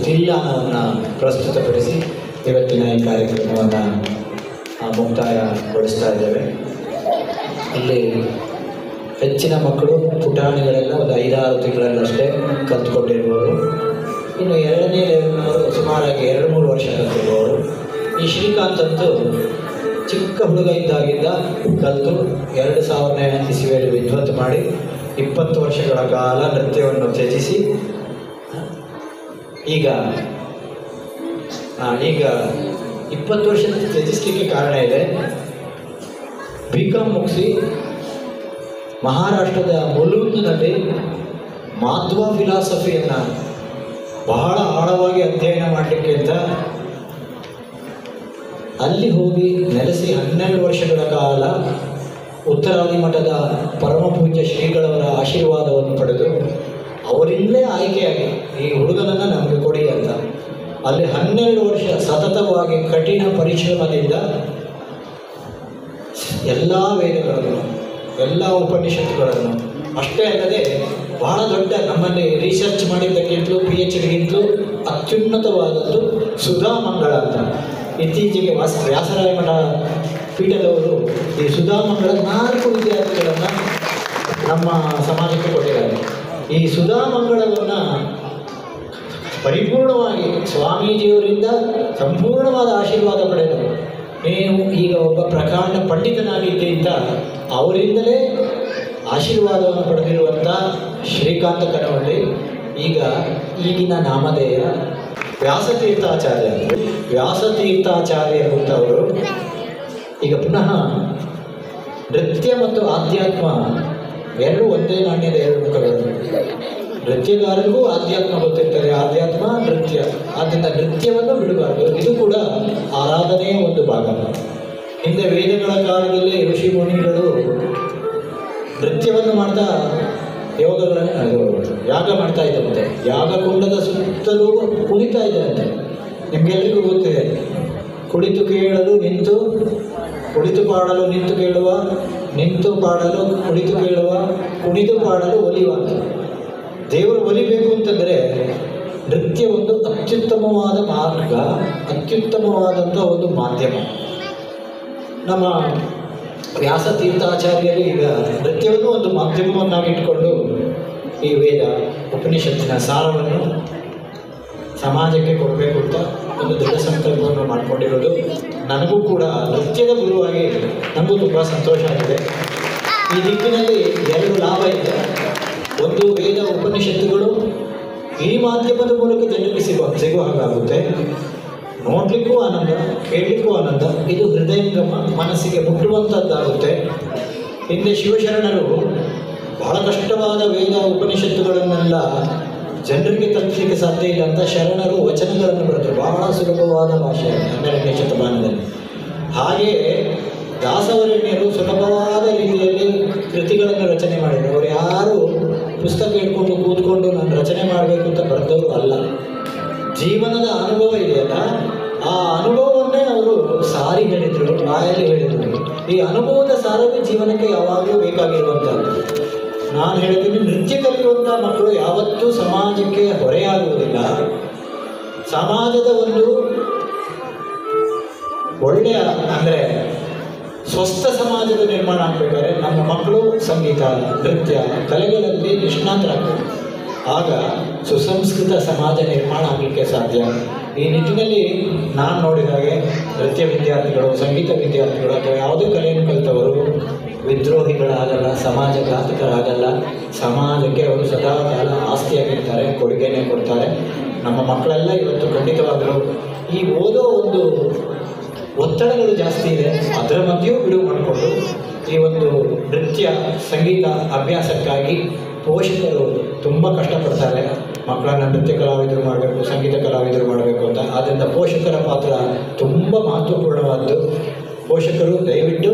ತಿಲ್ಲಾನವನ್ನು ಪ್ರಸ್ತುತಪಡಿಸಿ ಇವತ್ತಿನ ಈ ಕಾರ್ಯಕ್ರಮವನ್ನು ಮುಕ್ತಾಯಗೊಳಿಸ್ತಾ ಇದ್ದೇವೆ. ಇಲ್ಲಿ ಹೆಚ್ಚಿನ ಮಕ್ಕಳು ಪುಟಾಣಿಗಳೆಲ್ಲ ಒಂದು 5-6 ತಿಂಗಳನ್ನಷ್ಟೇ ಕಲ್ತ್ಕೊಂಡಿರುವವರು. ಇನ್ನು ಎರಡನೇ ಲೆವೆಲ್ನವರು ಸುಮಾರಾಗಿ 2-3 ವರ್ಷ ಕಲ್ತಿರುವವರು. ಈ ಶ್ರೀಕಾಂತ್ ಅಂತೂ ಚಿಕ್ಕ ಹುಡುಗ ಇದ್ದಾಗಿದ್ದ ಕಲಿತು 2000ನೇ ಇಸವಿಯಲ್ಲಿ ವಿದ್ವತ್ ಮಾಡಿ 20 ವರ್ಷಗಳ ಕಾಲ ನೃತ್ಯವನ್ನು ತ್ಯಜಿಸಿ ಈಗ 20 ವರ್ಷ ತ್ಯಜಿಸಲಿಕ್ಕೆ ಕಾರಣ ಇದೆ. BCom ಮುಗಿಸಿ ಮಹಾರಾಷ್ಟ್ರದ ಮುಲುಂದ್ನಲ್ಲಿ ಮಾಧ್ವ ಫಿಲಾಸಫಿಯನ್ನು ಬಹಳ ಆಳವಾಗಿ ಅಧ್ಯಯನ ಮಾಡಲಿಕ್ಕೆ ಅಂತ ಅಲ್ಲಿ ಹೋಗಿ ನೆಲೆಸಿ 12 ವರ್ಷಗಳ ಕಾಲ ಉತ್ತರಾದಿ ಮಠದ ಪರಮಪೂಜ್ಯ ಶ್ರೀಗಳವರ ಆಶೀರ್ವಾದವನ್ನು ಪಡೆದು ಅವರಿಂದಲೇ ಆಯ್ಕೆಯಾಗಿ ಈ ಹುಡುಗನನ್ನು ನಮಗೆ ಕೊಡಿ ಅಂತ ಅಲ್ಲಿ 12 ವರ್ಷ ಸತತವಾಗಿ ಕಠಿಣ ಪರಿಶ್ರಮದಿಂದ ಎಲ್ಲ ವೇದಗಳನ್ನು, ಎಲ್ಲ ಉಪನಿಷತ್ತುಗಳನ್ನು, ಅಷ್ಟೇ ಅಲ್ಲದೆ ಬಹಳ ದೊಡ್ಡ ನಮ್ಮಲ್ಲಿ ರಿಸರ್ಚ್ ಮಾಡಿದ್ದಕ್ಕಿಂತಲೂ PhDಗಿಂತಲೂ ಅತ್ಯುನ್ನತವಾದದ್ದು ಸುಧಾಮಂಗಳ ಅಂತ ಇತ್ತೀಚೆಗೆ ವ್ಯಾಸರಾಯ ಮಠ ಪೀಠದವರು ಈ ಸುಧಾಮಂಗಳ 4 ವಿದ್ಯಾರ್ಥಿಗಳನ್ನು ನಮ್ಮ ಸಮಾಜಕ್ಕೆ ಕೊಟ್ಟಿದ್ದಾರೆ. ಈ ಸುಧಾಮಂಗಳವನ್ನು ಪರಿಪೂರ್ಣವಾಗಿ ಸ್ವಾಮೀಜಿಯವರಿಂದ ಸಂಪೂರ್ಣವಾದ ಆಶೀರ್ವಾದ ಪಡೆದರು. ನೀವು ಈಗ ಒಬ್ಬ ಪ್ರಕಾಂಡ ಪಂಡಿತನಾಗಿದ್ದೆ ಅಂತ ಅವರಿಂದಲೇ ಆಶೀರ್ವಾದವನ್ನು ಪಡೆದಿರುವಂಥ ಶ್ರೀಕಾಂತ ಕನವಳ್ಳಿ ಈಗಿನ ನಾಮಧೇಯ ವ್ಯಾಸತೀರ್ಥಾಚಾರ್ಯ. ವ್ಯಾಸತೀರ್ಥಾಚಾರ್ಯರು ಅಂತವರು ಈಗ ಪುನಃ ನೃತ್ಯ ಮತ್ತು ಆಧ್ಯಾತ್ಮ ಎರಡು ಒಂದೇ ನಾಣ್ಯದ 2 ಮುಖಗಳು. ನೃತ್ಯಗಾರರಿಗೂ ಆಧ್ಯಾತ್ಮ ಗೊತ್ತಿರ್ತಾರೆ, ಆಧ್ಯಾತ್ಮ ನೃತ್ಯ. ಆದ್ದರಿಂದ ನೃತ್ಯವನ್ನು ಬಿಡಬಾರ್ದು. ಇದು ಕೂಡ ಆರಾಧನೆಯ ಒಂದು ಭಾಗ. ಹಿಂದೆ ವೇದಗಳ ಕಾಲದಲ್ಲಿ ಋಷಿ ಮುನಿಗಳು ನೃತ್ಯವನ್ನು ಮಾಡ್ತಾ ಯಾಗ ಮಾಡ್ತಾ ಇದ್ದಂತೆ. ಯಾಗಕುಂಡದ ಸುತ್ತಲೂ ಕುಣಿತಾ ಇದ್ದರಂತೆ. ನಿಮಗೆಲ್ಲರಿಗೂ ಗೊತ್ತಿದೆ, ಕುಳಿತು ಕೇಳಲು ನಿಂತು, ಕುಳಿತು ಪಾಡಲು ನಿಂತು ಕೇಳುವ, ನಿಂತು ಪಾಡಲು ಕುಳಿತು ಕೇಳುವ, ಕುಣಿದು ಪಾಡಲು ಒಲಿಯುವ ಅಂತ. ದೇವರು ಒಲಿಬೇಕು ಅಂತಂದರೆ ನೃತ್ಯ ಒಂದು ಅತ್ಯುತ್ತಮವಾದ ಮಾರ್ಗ, ಅತ್ಯುತ್ತಮವಾದಂಥ ಒಂದು ಮಾಧ್ಯಮ. ನಮ್ಮ ವ್ಯಾಸತೀರ್ಥಾಚಾರ್ಯರು ಈಗ ನೃತ್ಯವನ್ನು ಒಂದು ಮಾಧ್ಯಮವನ್ನಾಗಿ ಇಟ್ಕೊಂಡು ಈ ವೇದ ಉಪನಿಷತ್ತಿನ ಸಾರವನ್ನು ಸಮಾಜಕ್ಕೆ ಕೊಡಬೇಕು ಅಂತ ಒಂದು ದೃಢ ಸಂಕಲ್ಪವನ್ನು ಮಾಡಿಕೊಂಡಿರೋದು. ನನಗೂ ಕೂಡ ನೃತ್ಯದ ಗುರುವಾಗಿ ನನಗೂ ತುಂಬ ಸಂತೋಷ ಆಗಿದೆ. ಈ ದಿಕ್ಕಿನಲ್ಲಿ 2 ಲಾಭ ಇದೆ. ಒಂದು, ವೇದ ಉಪನಿಷತ್ತುಗಳು ಈ ಮಾಧ್ಯಮದ ಮೂಲಕ ಜನರಿಗೆ ಸಿಗುವ ಹಾಗಾಗುತ್ತೆ. ನೋಡಲಿಕ್ಕೂ ಆನಂದ, ಕೇಳಲಿಕ್ಕೂ ಆನಂದ. ಇದು ಹೃದಯಂಗಮ, ಮನಸ್ಸಿಗೆ ಮುಟ್ಟುವಂಥದ್ದಾಗುತ್ತೆ. ಹಿಂದೆ ಶಿವಶರಣರು ಬಹಳ ಕಷ್ಟವಾದ ವೇದ ಉಪನಿಷತ್ತುಗಳನ್ನೆಲ್ಲ ಜನರಿಗೆ ತಲುಪಲಿಕ್ಕೆ ಸಾಧ್ಯ ಇಲ್ಲ ಅಂತ ಶರಣರು ವಚನಗಳನ್ನು ಬರೆದರು. ಬಹಳ ಸುಲಭವಾದ ಭಾಷೆ 12ನೇ ಶತಮಾನದಲ್ಲಿ. ಹಾಗೆಯೇ ದಾಸವರೇಣ್ಯರು ಸುಲಭವಾದ ರೀತಿಯಲ್ಲಿ ಕೃತಿಗಳನ್ನು ರಚನೆ ಮಾಡಿದರು. ಅವರು ಯಾರು ಪುಸ್ತಕ ಇಟ್ಕೊಂಡು ಕೂತ್ಕೊಂಡು ನಾನು ರಚನೆ ಮಾಡಬೇಕು ಅಂತ ಬರೆದವರು ಅಲ್ಲ. ಜೀವನದ ಅನುಭವ ಇದೆಯಲ್ಲ, ಆ ಅನುಭವವನ್ನೇ ಅವರು ಸಾರಿ ಹೇಳಿದರು, ಬಾಯಲ್ಲಿ ಹೇಳಿದರು. ಈ ಅನುಭವದ ಸಾರವೇ ಜೀವನಕ್ಕೆ ಯಾವಾಗಲೂ ಬೇಕಾಗಿರುವಂಥದ್ದು. ನಾನು ಹೇಳ್ತೀನಿ, ನೃತ್ಯ ಕಲಿಯುವಂಥ ಮಕ್ಕಳು ಯಾವತ್ತೂ ಸಮಾಜಕ್ಕೆ ಹೊರೆಯಾಗುವುದಿಲ್ಲ. ಸಮಾಜದ ಒಂದು ಒಳ್ಳೆಯ ಅಂದರೆ ಸ್ವಸ್ಥ ಸಮಾಜದ ನಿರ್ಮಾಣ ಆಗಬೇಕಾದ್ರೆ ನಮ್ಮ ಮಕ್ಕಳು ಸಂಗೀತ, ನೃತ್ಯ, ಕಲೆಗಳಲ್ಲಿ ನಿಷ್ಣಾತರಾಗಬೇಕು. ಆಗ ಸುಸಂಸ್ಕೃತ ಸಮಾಜ ನಿರ್ಮಾಣ ಆಗಲಿಕ್ಕೆ ಸಾಧ್ಯ. ಈ ನಿಟ್ಟಿನಲ್ಲಿ ನಾನು ನೋಡಿದ ಹಾಗೆ ನೃತ್ಯ ವಿದ್ಯಾರ್ಥಿಗಳು, ಸಂಗೀತ ವಿದ್ಯಾರ್ಥಿಗಳು ಅಥವಾ ಯಾವುದೇ ಕಲೆಯನ್ನು ಕಲಿತವರು ವಿದ್ರೋಹಿಗಳಾಗಲ್ಲ, ಸಮಾಜಘಾತಕರಾಗಲ್ಲ. ಸಮಾಜಕ್ಕೆ ಅವರು ಸದಾ ಕಾಲ ಆಸ್ತಿಯಾಗಿರ್ತಾರೆ, ಕೊಡುಗೆನೇ ಕೊಡ್ತಾರೆ. ನಮ್ಮ ಮಕ್ಕಳೆಲ್ಲ ಇವತ್ತು ಖಂಡಿತವಾಗಲು ಈ ಓದೋ ಒಂದು ಒತ್ತಡಗಳು ಜಾಸ್ತಿ ಇದೆ, ಅದರ ಮಧ್ಯೆಯೂ ಬಿಡುವು ಮಾಡಿಕೊಂಡು ಈ ಒಂದು ನೃತ್ಯ ಸಂಗೀತ ಅಭ್ಯಾಸಕ್ಕಾಗಿ ಪೋಷಕರು ತುಂಬ ಕಷ್ಟಪಡ್ತಾರೆ. ಮಕ್ಕಳನ್ನ ನೃತ್ಯ ಕಲಾವಿದರು ಮಾಡಬೇಕು, ಸಂಗೀತ ಕಲಾವಿದರು ಮಾಡಬೇಕು ಅಂತ. ಆದ್ದರಿಂದ ಪೋಷಕರ ಪಾತ್ರ ತುಂಬ ಮಹತ್ವಪೂರ್ಣವಾದ್ದು. ಪೋಷಕರು ದಯವಿಟ್ಟು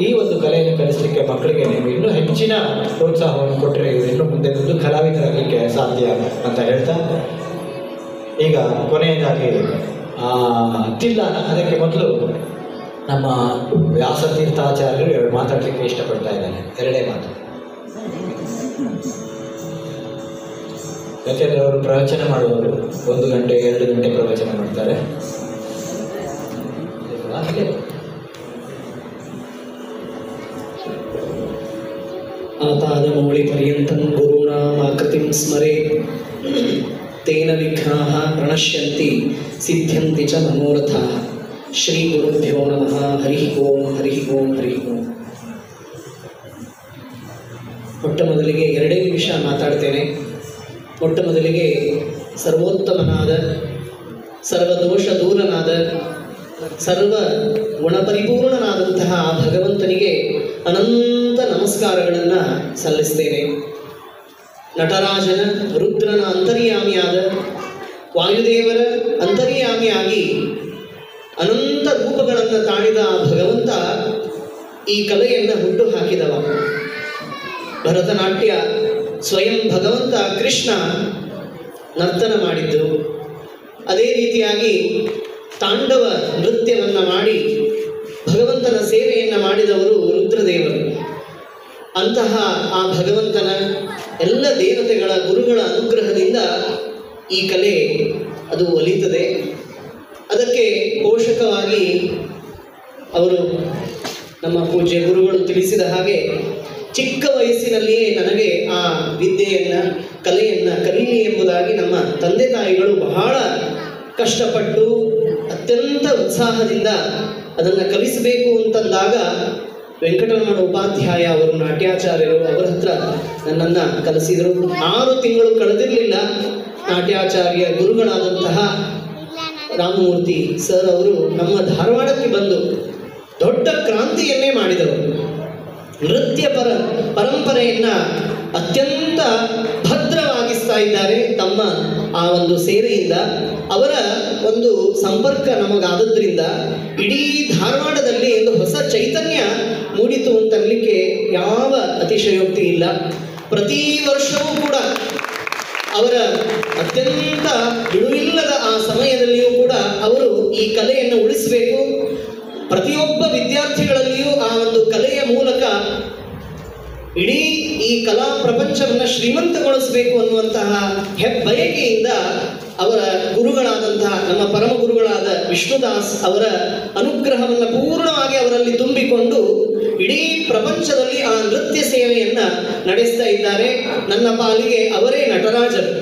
ಈ ಒಂದು ಕಲೆಯನ್ನು ಕಲಿಸಲಿಕ್ಕೆ ಮಕ್ಕಳಿಗೆ ನೀವು ಇನ್ನೂ ಹೆಚ್ಚಿನ ಪ್ರೋತ್ಸಾಹವನ್ನು ಕೊಟ್ಟರೆ ಇವರು ಇನ್ನೂ ಮುಂದೆ ಕಲಾವಿದರಾಗಲಿಕ್ಕೆ ಸಾಧ್ಯ ಅಂತ ಹೇಳ್ತಾ, ಈಗ ಕೊನೆಯದಾಗಿ ತಿಲ್ಲಾನ, ಅದಕ್ಕೆ ಮೊದಲು ನಮ್ಮ ವ್ಯಾಸತೀರ್ಥಾಚಾರ್ಯರು 2 ಮಾತಾಡಲಿಕ್ಕೆ ಇಷ್ಟಪಡ್ತಾ ಇದ್ದಾನೆ. 2 ಮಾತು. ಯಾಕೆಂದರೆ ಅವರು ಪ್ರವಚನ ಮಾಡುವವರು 1 ಗಂಟೆ 2 ಗಂಟೆ ಪ್ರವಚನ ಮಾಡ್ತಾರೆ. ಹಾಗೆ ಆಪಾದಮೌಳಿ ಪರ್ಯಂತಂ ಗುರುಣಾಂ ಆಕೃತಿಂ ಸ್ಮರೆ ತೇನ ವಿಘ್ನಾಃ ಪ್ರಣಶ್ಯಂತಿ ಸಿದ್ಧ್ಯಂತಿ ಚ ಮನೋರಥಾಃ. ಶ್ರೀ ಗುರುಭ್ಯೋ ನಮಃ. ಹರಿ ಓಂ ಹರಿ ಓಂ ಹರಿ ಓಂ. ಮೊಟ್ಟ ಮೊದಲಿಗೆ 2 ನಿಮಿಷ ಮಾತಾಡ್ತೇನೆ. ಮೊಟ್ಟ ಮೊದಲಿಗೆ ಸರ್ವೋತ್ತಮನಾದ, ಸರ್ವದೋಷ ದೂರನಾದ, ಸರ್ವ ಗುಣಪರಿಪೂರ್ಣನಾದಂತಹ ಆ ಭಗವಂತನಿಗೆ ಅನಂತ ನಮಸ್ಕಾರಗಳನ್ನು ಸಲ್ಲಿಸ್ತೇನೆ. ನಟರಾಜನ ರುದ್ರನ ಅಂತರ್ಯಾಮಿಯಾದ, ವಾಯುದೇವರ ಅಂತರ್ಯಾಮಿಯಾಗಿ ಅನಂತ ರೂಪಗಳನ್ನು ತಾಳಿದ ಆ ಭಗವಂತ ಈ ಕಲೆಯನ್ನು ಹುಟ್ಟು ಹಾಕಿದವ. ಭರತನಾಟ್ಯ ಸ್ವಯಂ ಭಗವಂತ ಕೃಷ್ಣ ನರ್ತನ ಮಾಡಿದ್ದು. ಅದೇ ರೀತಿಯಾಗಿ ತಾಂಡವ ನೃತ್ಯವನ್ನು ಮಾಡಿ ಭಗವಂತನ ಸೇವೆಯನ್ನು ಮಾಡಿದವರು ರುದ್ರದೇವರು. ಅಂತಹ ಆ ಭಗವಂತನ ಎಲ್ಲ ದೇವತೆಗಳ ಗುರುಗಳ ಅನುಗ್ರಹದಿಂದ ಈ ಕಲೆ ಅದು ಒಲಿತದೆ. ಅದಕ್ಕೆ ಪೋಷಕವಾಗಿ ಅವರು ನಮ್ಮ ಪೂಜ್ಯ ಗುರುಗಳು ತಿಳಿಸಿದ ಹಾಗೆ ಚಿಕ್ಕ ವಯಸ್ಸಿನಲ್ಲಿಯೇ ನನಗೆ ಆ ವಿದ್ಯೆಯನ್ನು, ಕಲೆಯನ್ನು ಕಲೀಲಿ ಎಂಬುದಾಗಿ ನಮ್ಮ ತಂದೆ ತಾಯಿಗಳು ಬಹಳ ಕಷ್ಟಪಟ್ಟು ಅತ್ಯಂತ ಉತ್ಸಾಹದಿಂದ ಅದನ್ನು ಕಲಿಸಬೇಕು ಅಂತಂದಾಗ ವೆಂಕಟರಮಣ ಉಪಾಧ್ಯಾಯ ಅವರು ನಾಟ್ಯಾಚಾರ್ಯರು, ಅವರ ಹತ್ರ ನನ್ನನ್ನು ಕಲಿಸಿದರು. 6 ತಿಂಗಳು ಕಳೆದಿರಲಿಲ್ಲ. ನಾಟ್ಯಾಚಾರ್ಯ ಗುರುಗಳಾದಂತಹ ರಾಮಮೂರ್ತಿ ಸರ್ ಅವರು ನಮ್ಮ ಧಾರವಾಡಕ್ಕೆ ಬಂದು ದೊಡ್ಡ ಕ್ರಾಂತಿಯನ್ನೇ ಮಾಡಿದರು. ನೃತ್ಯ ಪರಂಪರೆಯನ್ನು ಅತ್ಯಂತ ಭದ್ರವಾಗಿಸ್ತಾ ಇದ್ದಾರೆ ತಮ್ಮ ಆ ಒಂದು ಸೇವೆಯಿಂದ. ಅವರ ಒಂದು ಸಂಪರ್ಕ ನಮಗಾದದ್ರಿಂದ ಇಡೀ ಧಾರವಾಡದಲ್ಲಿ ಒಂದು ಹೊಸ ಚೈತನ್ಯ ಮೂಡಿತು ಅಂತನ್ಲಿಕ್ಕೆ ಯಾವ ಅತಿಶಯೋಕ್ತಿ ಇಲ್ಲ. ಪ್ರತಿ ವರ್ಷವೂ ಕೂಡ ಅವರ ಅತ್ಯಂತ ಬಿಡುವಿಲ್ಲದ ಆ ಸಮಯದಲ್ಲಿಯೂ ಕೂಡ ಅವರು ಈ ಕಲೆಯನ್ನು ಉಳಿಸಬೇಕು, ಪ್ರತಿಯೊಬ್ಬ ವಿದ್ಯಾರ್ಥಿಗಳಲ್ಲಿಯೂ ಆ ಒಂದು ಕಲೆಯ ಮೂಲಕ ಇಡೀ ಈ ಕಲಾ ಪ್ರಪಂಚವನ್ನು ಶ್ರೀಮಂತಗೊಳಿಸಬೇಕು ಅನ್ನುವಂತಹ ಹೆಬ್ಬಯಕೆಯಿಂದ ಅವರ ಗುರುಗಳಾದಂತಹ ನಮ್ಮ ಪರಮ ಗುರುಗಳಾದ ವಿಷ್ಣುದಾಸ್ ಅವರ ಅನುಗ್ರಹವನ್ನು ಪೂರ್ಣವಾಗಿ ಅವರಲ್ಲಿ ತುಂಬಿಕೊಂಡು ಇಡೀ ಪ್ರಪಂಚದಲ್ಲಿ ಆ ನೃತ್ಯ ಸೇವೆಯನ್ನು ನಡೆಸ್ತಾ ಇದ್ದಾರೆ. ನನ್ನ ಪಾಲಿಗೆ ಅವರೇ ನಟರಾಜರು.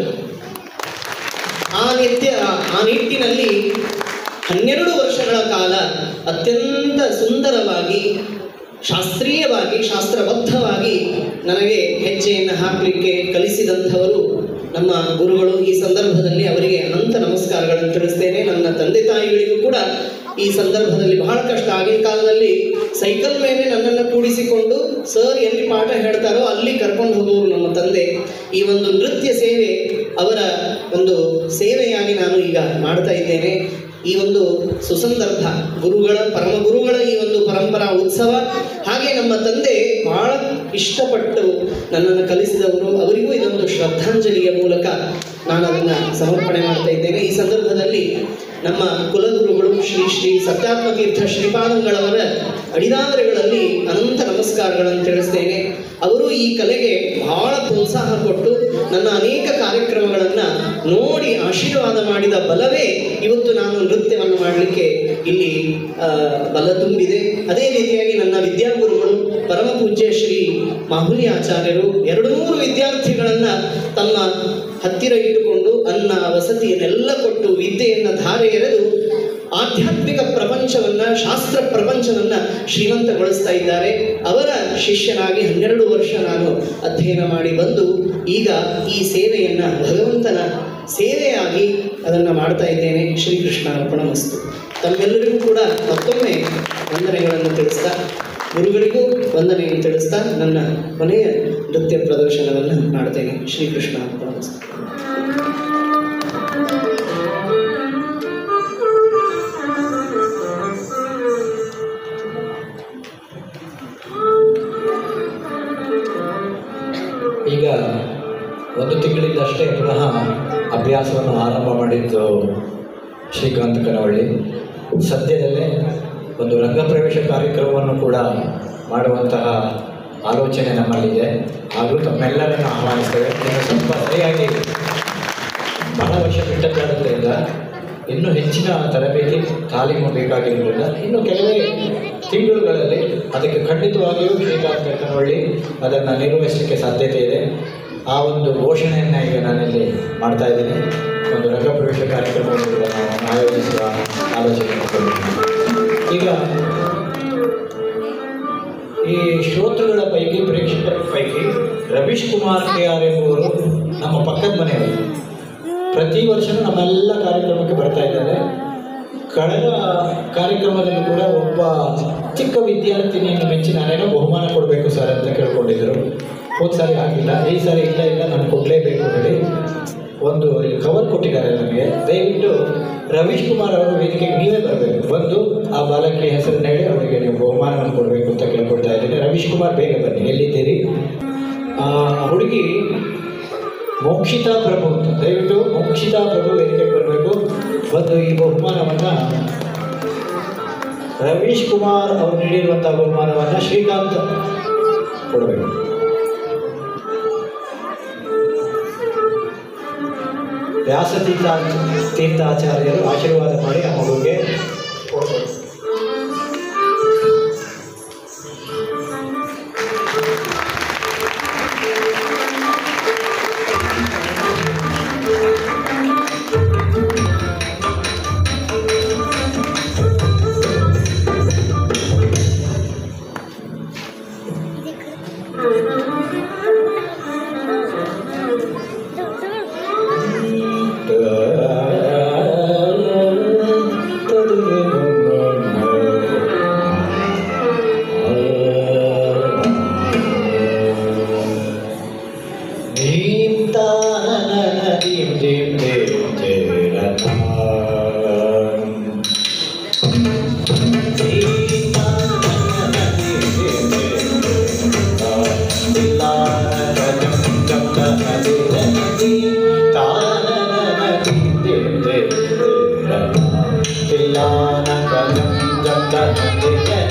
ಆ ನಿಟ್ಟಿನಲ್ಲಿ 12 ವರ್ಷಗಳ ಕಾಲ ಅತ್ಯಂತ ಸುಂದರವಾಗಿ, ಶಾಸ್ತ್ರೀಯವಾಗಿ, ಶಾಸ್ತ್ರಬದ್ಧವಾಗಿ ನನಗೆ ಹೆಜ್ಜೆಯನ್ನು ಹಾಕಲಿಕ್ಕೆ ಕಲಿಸಿದಂಥವರು ನಮ್ಮ ಗುರುಗಳು. ಈ ಸಂದರ್ಭದಲ್ಲಿ ಅವರಿಗೆ ಅನಂತ ನಮಸ್ಕಾರಗಳನ್ನು ತಿಳಿಸ್ತೇನೆ. ನನ್ನ ತಂದೆ ತಾಯಿಗಳಿಗೂ ಕೂಡ ಈ ಸಂದರ್ಭದಲ್ಲಿ ಬಹಳ ಕಷ್ಟ. ಆಗಿನ ಕಾಲದಲ್ಲಿ ಸೈಕಲ್ ಮೇಲೆ ನನ್ನನ್ನು ಕೂಡಿಸಿಕೊಂಡು ಸರ್ ಎಲ್ಲಿ ಪಾಠ ಹೇಳ್ತಾರೋ ಅಲ್ಲಿ ಕರ್ಕೊಂಡು ಹೋಗೋರು ನಮ್ಮ ತಂದೆ. ಈ ಒಂದು ನೃತ್ಯ ಸೇವೆ ಅವರ ಒಂದು ಸೇವೆಯಾಗಿ ನಾನು ಈಗ ಮಾಡ್ತಾ ಇದ್ದೇನೆ. ಈ ಒಂದು ಸುಸಂದರ್ಭ ಗುರುಗಳ, ಪರಮ ಗುರುಗಳ ಈ ಒಂದು ಪರಂಪರಾ ಉತ್ಸವ, ಹಾಗೆ ನಮ್ಮ ತಂದೆ ಬಹಳ ಇಷ್ಟಪಟ್ಟು ನನ್ನನ್ನು ಕಲಿಸಿದವರು, ಅವರಿಗೂ ಇದೊಂದು ಶ್ರದ್ಧಾಂಜಲಿಯ ಮೂಲಕ ನಾನು ಅದನ್ನು ಸಮರ್ಪಣೆ ಮಾಡ್ತಾ ಇದ್ದೇನೆ. ಈ ಸಂದರ್ಭದಲ್ಲಿ ನಮ್ಮ ಕುಲಗುರುಗಳು ಶ್ರೀ ಶ್ರೀ ಸತ್ಯಾತ್ಮತೀರ್ಥ ಶ್ರೀಪಾದಂಗಳವರ ಅಡಿದಾವರೆಗಳಲ್ಲಿ ಅನಂತ ನಮಸ್ಕಾರಗಳನ್ನು ತಿಳಿಸ್ತೇನೆ. ಅವರು ಈ ಕಲೆಗೆ ಬಹಳ ಪ್ರೋತ್ಸಾಹ ಕೊಟ್ಟು ನನ್ನ ಅನೇಕ ಕಾರ್ಯಕ್ರಮಗಳನ್ನು ನೋಡಿ ಆಶೀರ್ವಾದ ಮಾಡಿದ ಬಲವೇ ಇವತ್ತು ನಾನು ನೃತ್ಯವನ್ನು ಮಾಡಲಿಕ್ಕೆ ಇಲ್ಲಿ ಬಲ ತುಂಬಿದೆ. ಅದೇ ರೀತಿಯಾಗಿ ನನ್ನ ವಿದ್ಯಾಗುರುಗಳು ಪರಮ ಪೂಜ್ಯ ಶ್ರೀ ಮಾಹುಲಿ ಆಚಾರ್ಯರು 2-3 ವಿದ್ಯಾರ್ಥಿಗಳನ್ನು ತಮ್ಮ ಹತ್ತಿರ ಇಟ್ಟುಕೊಂಡು ಅನ್ನ ವಸತಿಯನ್ನೆಲ್ಲ ಕೊಟ್ಟು ವಿದ್ಯೆಯನ್ನು ಧಾರೆ ಎರೆದು ಆಧ್ಯಾತ್ಮಿಕ ಪ್ರಪಂಚವನ್ನು, ಶಾಸ್ತ್ರ ಪ್ರಪಂಚವನ್ನು ಶ್ರೀಮಂತಗೊಳಿಸ್ತಾ ಇದ್ದಾರೆ. ಅವರ ಶಿಷ್ಯನಾಗಿ 12 ವರ್ಷ ನಾನು ಅಧ್ಯಯನ ಮಾಡಿ ಬಂದು ಈಗ ಈ ಸೇವೆಯನ್ನು ಭಗವಂತನ ಸೇವೆಯಾಗಿ ಅದನ್ನು ಮಾಡ್ತಾ ಇದ್ದೇನೆ. ಶ್ರೀಕೃಷ್ಣ ಅರ್ಪಣಮಸ್ತು. ತಮ್ಮೆಲ್ಲರಿಗೂ ಕೂಡ ಮತ್ತೊಮ್ಮೆ ವಂದನೆಗಳನ್ನು ತಿಳಿಸ್ತಾ, ಗುರುಗಳಿಗೂ ವಂದನೆಯನ್ನು ತಿಳಿಸ್ತಾ ನನ್ನ ಕೊನೆಯ ನೃತ್ಯ ಪ್ರದರ್ಶನವನ್ನು ಮಾಡ್ತೇನೆ. ಶ್ರೀಕೃಷ್ಣ ಅರ್ಪಣಮಸ್ತು. ಈಗ 1 ತಿಂಗಳಿಂದಷ್ಟೇ ಪುನಃ ಅಭ್ಯಾಸವನ್ನು ಆರಂಭ ಮಾಡಿದ್ದು ಶ್ರೀಕಾಂತ ಕನವಳ್ಳಿ. ಸದ್ಯದಲ್ಲೇ ಒಂದು ರಂಗಪ್ರವೇಶ ಕಾರ್ಯಕ್ರಮವನ್ನು ಕೂಡ ಮಾಡುವಂತಹ ಆಲೋಚನೆ ನಮ್ಮಲ್ಲಿದೆ. ಹಾಗೂ ತಮ್ಮೆಲ್ಲರನ್ನು ಆಹ್ವಾನಿಸ್ತೇವೆ. ಸ್ವಲ್ಪ ಸರಿಯಾಗಿ ಬಹಳ ವರ್ಷ ಬಿಟ್ಟದ್ದಾದ್ದರಿಂದ ಇನ್ನೂ ಹೆಚ್ಚಿನ ತರಬೇತಿ ತಾಲೀಮು ಬೇಕಾಗಿರುವುದಿಲ್ಲ. ಇನ್ನು ಕೆಲವೇ ತಿಂಗಳುಗಳಲ್ಲಿ ಅದಕ್ಕೆ ಖಂಡಿತವಾಗಿಯೂ ಶ್ರೀಕಾಂತ್ ಕನವಳ್ಳಿ ಅದನ್ನು ನಿರ್ವಹಿಸಲಿಕ್ಕೆ ಸಾಧ್ಯತೆ ಇದೆ. ಆ ಒಂದು ಘೋಷಣೆಯನ್ನು ಈಗ ನಾನಿಲ್ಲಿ ಮಾಡ್ತಾ ಇದ್ದೀನಿ. ಒಂದು ರಂಗಪ್ರವೇಶ ಕಾರ್ಯಕ್ರಮವನ್ನು ಕೂಡ ನಾವು ಆಯೋಜಿಸುವ ಆಲೋಚನೆ ಮಾಡಿಕೊಂಡಿದ್ದೀವಿ. ಈಗ ಈ ಶ್ರೋತೃಗಳ ಪೈಕಿ, ಪ್ರೇಕ್ಷಕರ ಪೈಕಿ ರವೀಶ್ ಕುಮಾರ್ KR ಎಂಬುವರು ನಮ್ಮ ಪಕ್ಕದ ಮನೆಯವರು. ಪ್ರತಿ ವರ್ಷವೂ ನಮ್ಮೆಲ್ಲ ಕಾರ್ಯಕ್ರಮಕ್ಕೆ ಬರ್ತಾ ಇದ್ದಾರೆ. ಕಳೆದ ಕಾರ್ಯಕ್ರಮದಲ್ಲಿ ಕೂಡ ಒಬ್ಬ ಚಿಕ್ಕ ವಿದ್ಯಾರ್ಥಿನಿಯನ್ನು ಮೆಚ್ಚಿ ನಾನೇನೋ ಬಹುಮಾನ ಕೊಡಬೇಕು ಸರ್ ಅಂತ ಕೇಳ್ಕೊಂಡಿದ್ದರು. ಹೋದ ಸಾರಿ ಆಗಿಲ್ಲ, ಈ ಸಾರಿ ಇಲ್ಲ ನಾನು ಕೊಡಲೇಬೇಕು ಹೇಳಿ ಒಂದು ಕವರ್ ಕೊಟ್ಟಿದ್ದಾರೆ ನಮಗೆ. ದಯವಿಟ್ಟು ರವೀಶ್ ಕುಮಾರ್ ಅವರು ವೇದಿಕೆಗೆ ನೀವೇ ಬರಬೇಕು, ಬಂದು ಆ ಬಾಲಕಿಯ ಹೆಸರನ್ನ ಹೇಳಿ ಅವರಿಗೆ ನೀವು ಬಹುಮಾನವನ್ನು ಕೊಡಬೇಕು ಅಂತ ಕೇಳ್ಕೊಳ್ತಾ ಇದ್ದೀನಿ. ರವೀಶ್ ಕುಮಾರ್ ಬೇಗ ಬನ್ನಿ, ಎಲ್ಲಿದ್ದೀರಿ? ಹುಡುಗಿ ಮೋಕ್ಷಿತಾ ಪ್ರಭು ಅಂತ, ದಯವಿಟ್ಟು ಮೋಕ್ಷಿತಾ ಪ್ರಭು ವೇದಿಕೆಗೆ ಬರಬೇಕು. ಬಂದು ಈ ಬಹುಮಾನವನ್ನು, ರವೀಶ್ ಕುಮಾರ್ ಅವರು ನೀಡಿರುವಂಥ ಬಹುಮಾನವನ್ನು ಶ್ರೀಕಾಂತ್ ಕೊಡಬೇಕು. ವ್ಯಾಸ ತೀರ್ಥಾಚಾರ್ಯರು ಆಶೀರ್ವಾದ ಮಾಡಿ ಆ ಮಗುಗೆ ಕೊಡಬೇಕು. Tilana kajam jam jam